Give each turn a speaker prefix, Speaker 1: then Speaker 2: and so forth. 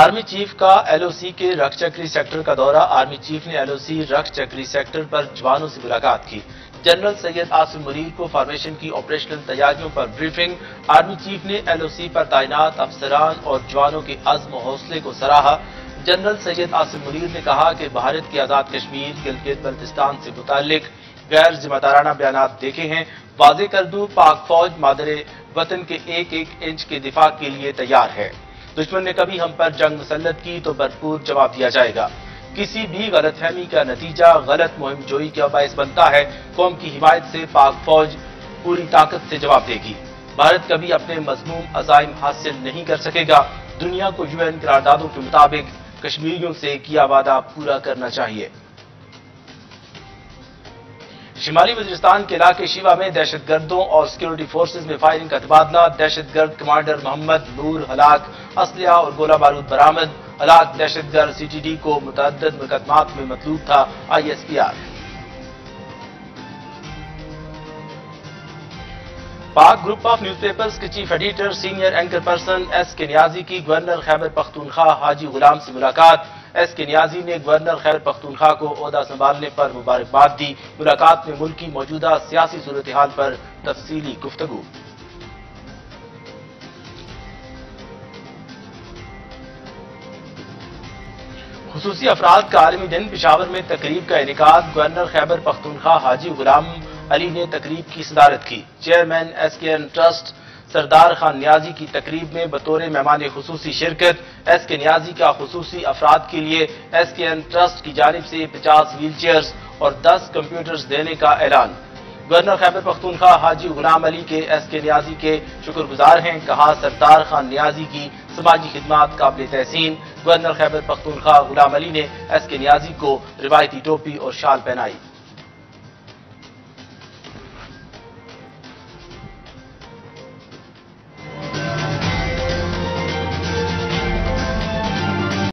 Speaker 1: Army chief کا L O سی کے رکھ چکری سیکٹر کا دورہ۔ آرمی چیف نے ایل او سی رکھ چکری سیکٹر پر جوانوں سے ملاقات کی۔ جنرل سید عاصم منیر کو فارمیشن کی آپریشنل تیاریوں پر بریفنگ۔ آرمی چیف نے ایل او سی پر تعینات افسران اور جوانوں کے عزم و حوصلے کو سراہا۔ جنرل سید عاصم منیر نے کہا کہ بھارت کی آزاد کشمیر گلگت بلتستان سے متعلق غیر ذمہ دارانہ بیانات دیکھے ہیں۔ واضح کر دوں، پاک فوج مادر وطن کے ایک ایک انچ کے دفاع کے لیے تیار ہے۔ دشمن نے کبھی ہم پر جنگ مسلط کی تو بھرپور جواب دیا جائے گا۔ کسی بھی غلط فہمی کا نتیجہ غلط مہم جوئی کا باعث بنتا ہے۔ قوم کی حمایت سے پاک فوج پوری طاقت سے جواب دے گی۔ بھارت کبھی اپنے مذموم عزائم حاصل نہیں کر سکے گا۔ دنیا کو UN قراردادوں کے مطابق کشمیریوں سے کیا وعدہ پورا کرنا چاہیے۔ شمالی وزیرستان کے علاقے شیوا میں دہشت گردوں اور سیکیورٹی فورسز میں فائرنگ کا تبادلہ۔ دہشت گرد کمانڈر محمد نور ہلاک، اسلحہ اور گولہ بارود برآمد۔ ہلاک دہشت گرد CTD کو متعدد مقدمات میں مطلوب تھا۔ ISPR۔ پاک گروپ آف نیوز پیپرز کے chief editor senior anchor person S کے نیازی کی گورنر خیبر پختونخوا حاجی غلام سے ملاقات۔ ایس کے نیازی نے گورنر خیبر پختونخوا کو عہدہ سنبھالنے پر مبارکباد دی۔ ملاقات میں ملک کی موجودہ سیاسی صورتحال پر تفصیلی گفتگو۔ خصوصی افراد کا عالمی دن پشاور میں تقریب کا انعقاد۔ گورنر خیبر پختونخوا حاجی غلام علی نے تقریب کی صدارت کی۔ Chairman SKN trust Sardar Khan نیازی کی تقریب میں بطور مہمان خصوصی شرکت۔ ایس کے نیازی کا خصوصی افراد کے لیے SKN ٹرسٹ کی جانب سے 50 ویل چیئرز اور 10 کمپیوٹرز دینے کا اعلان۔ گورنر خیبر پختونخوا حاجی غلام علی کے ایس کے نیازی کے شکر گزار ہیں۔ کہا سردار خان نیازی کی سماجی خدمات قابل تحسین۔ گورنر خیبر پختونخوا غلام علی نے ایس کے نیازی کو روایتی ٹوپی اور شال پہنائی۔